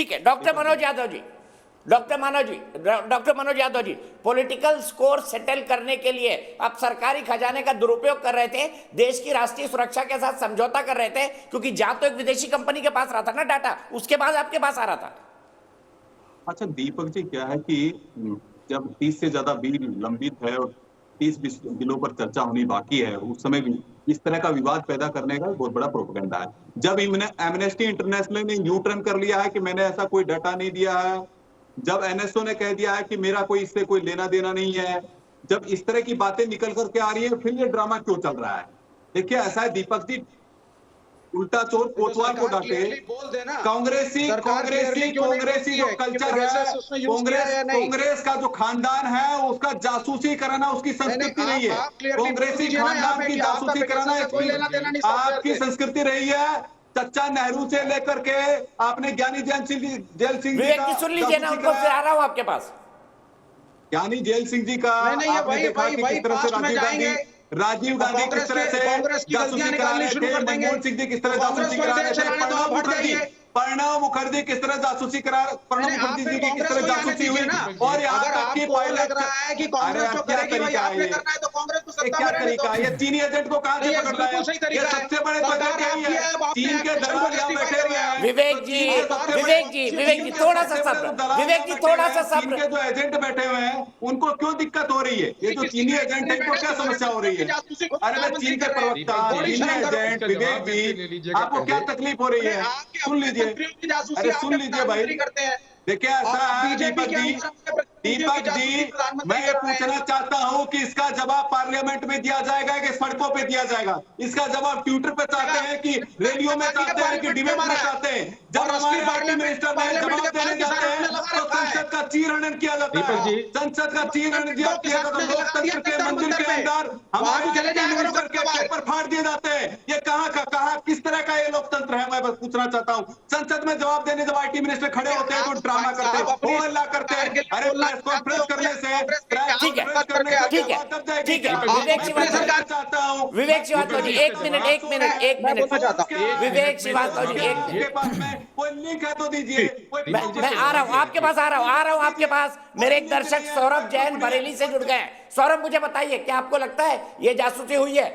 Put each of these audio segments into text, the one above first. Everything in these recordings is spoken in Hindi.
ठीक है, doctor Manoj Yadav ji, doctor Manoj Yadav ji, political score settle करने के लिए आप सरकारी खजाने का दुरुपयोग कर रहे थे, देश की राष्ट्रीय सुरक्षा के साथ समझौता कर रहे थे, क्योंकि जा तो एक विदेशी कंपनी के पास रहा था ना डाटा, उसके बाद आपके पास आ रहा था। अच्छा दीपक जी, क्या है कि जब 30 से ज्यादा बिल लंबित है और 30 बिलों पर चर्चा होनी बाकी है, उस समय भी इस तरह का विवाद पैदा करने का बहुत बड़ा प्रोपेगेंडा है। जब एमनेस्टी इंटरनेशनल ने न्यू टर्न कर लिया है कि मैंने ऐसा कोई डाटा नहीं दिया है, जब एनएसओ ने कह दिया है कि मेरा कोई इससे कोई लेना देना नहीं है, जब इस तरह की बातें निकल करके आ रही है, फिर ये ड्रामा क्यों चल रहा है? देखिए ऐसा है दीपक जी, उल्टा चोर कोतवाल को डांटे, कांग्रेसी जो कल्चर है, कांग्रेस का जो खानदान है उसका जासूसी कराना उसकी संस्कृति रही है। कांग्रेसी खानदान की जासूसी कराना आपकी संस्कृति रही है। चच्चा नेहरू से लेकर के आपने ज्ञानी जेल सिंह विवेक जी सुन लीजिए ना, उनको फिर आ रहा हूं आपके पास। ज्ञानी जेल सिंह जी का आपने देखा कि किस तरह से राजीव गांधी किस तरह से जासूसी करा रहे थे, मनमोहन सिंह जी किस तरह जासूसी करा रहे थे, प्रणब मुखर्जी किस तरह जासूसी करा, प्रणब मुखर्जी जी की किस तरह जासूसी हुई, और यहाँ तक कि पायलट क्या तरीका है, क्या तरीका है? ये चीनी एजेंट को कहां से पकड़ लाया? ये सबसे बड़े तो है चीन के दलाल यहाँ बैठे हुए हैं। विवेक जी थोड़ा सा सब्र, विवेक जी थोड़ा सा सब्र। चीन के जो एजेंट बैठे हुए हैं उनको क्यों दिक्कत हो रही है? ये जो चीनी एजेंट है इनको क्या समस्या हो रही है? अरे मैं चीन के प्रवक्ता, चीनी एजेंट विवेक जी, आपको क्या तकलीफ हो रही है? सुन लीजिए, अरे सुन लीजिए भाई। देखिए ऐसा है दीपक जी, मैं ये पूछना चाहता हूं कि इसका जवाब पार्लियामेंट में दिया जाएगा कि सड़कों पे दिया जाएगा? इसका जवाब ट्विटर पे चाहते हैं कि रैलियों में चाहते हैं कि डिबेट में चाहते हैं? जब हमारे पार्टी मिनिस्टर ने जवाब देने जाते हैं तो संसद का चीरहरण किया जाता है, संसद का चीरहरण किया जाता है, लोकतंत्र के मंदिर के अंदर हमारे मिनिस्टर के पेपर फाड़ दिए जाते हैं। ये कहाँ किस तरह का ये लोकतंत्र है? मैं बस पूछना चाहता हूँ। संसद में जवाब देने जब आईटी मिनिस्टर खड़े होते हैं तो ड्रामा करते हैं, हो हल्ला करते हैं। अरे प्रेस कॉन्फ्रेंस करने से ठीक है विवेक श्रीवास्तव जी एक मिनट विवेक श्रीवास्तव जी एक पास में कोई लिंक है तो दीजिए। मैं आ रहा हूँ आपके पास, आ रहा हूँ आपके पास। मेरे एक दर्शक सौरभ जैन बरेली से जुड़ गए। सौरभ मुझे बताइए, क्या आपको लगता है ये जासूसी हुई है?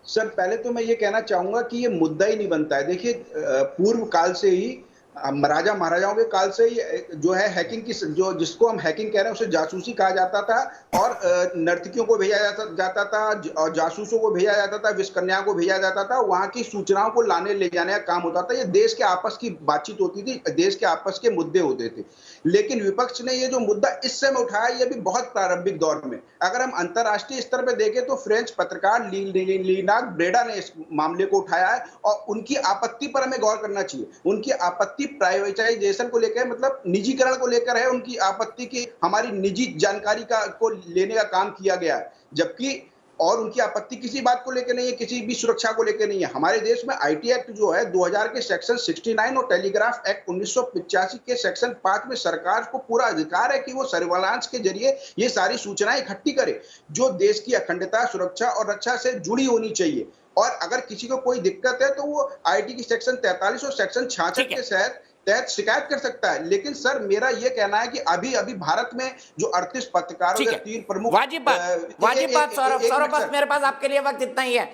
सर पहले तो मैं ये कहना चाहूंगा कि ये मुद्दा ही नहीं बनता है। देखिए पूर्व काल से ही राजा महाराजाओं के काल से ही जो है हैकिंग की, जो जिसको हम हैकिंग कह रहे हैं उसे जासूसी कहा जाता था, और नर्तकियों को भेजा जाता था और जासूसों को भेजा जाता था, विषकन्याओं को भेजा जाता था, वहां की सूचनाओं को लाने ले जाने का काम होता था। ये देश के आपस की बातचीत होती थी, देश के आपस के मुद्दे होते थे। लेकिन विपक्ष ने ये जो मुद्दा इस समय उठाया, ये भी बहुत प्रारंभिक दौर में, अगर हम अंतरराष्ट्रीय स्तर पर देखें तो फ्रेंच पत्रकार लीनाग ब्रेडा ने इस मामले को उठाया है, और उनकी आपत्ति पर हमें गौर करना चाहिए। उनकी आपत्ति प्राइवेटाइजेशन को लेकर, मतलब निजीकरण को लेकर है। उनकी आपत्ति की हमारी निजी जानकारी को लेने का काम किया गया है, जबकि और उनकी आपत्ति किसी बात को लेकर नहीं है, किसी भी सुरक्षा को लेकर नहीं है। हमारे देश में आईटी एक्ट जो है 2000 के सेक्शन 69 और टेलीग्राफ एक्ट 1985 के सेक्शन 5 में सरकार को पूरा अधिकार है कि वो सर्विलांस के जरिए ये सारी सूचनाएं इकट्ठी करे जो देश की अखंडता, सुरक्षा और रक्षा से जुड़ी होनी चाहिए। और अगर किसी को कोई दिक्कत है तो वो आईटी की सेक्शन 43 और सेक्शन 66 के तहत शिकायत कर सकता है। लेकिन सर मेरा यह कहना है कि अभी भारत में जो 38 पत्रकारों के 3 प्रमुख वाजिब बात सौरभ, बस मेरे पास आपके लिए वक्त इतना ही है।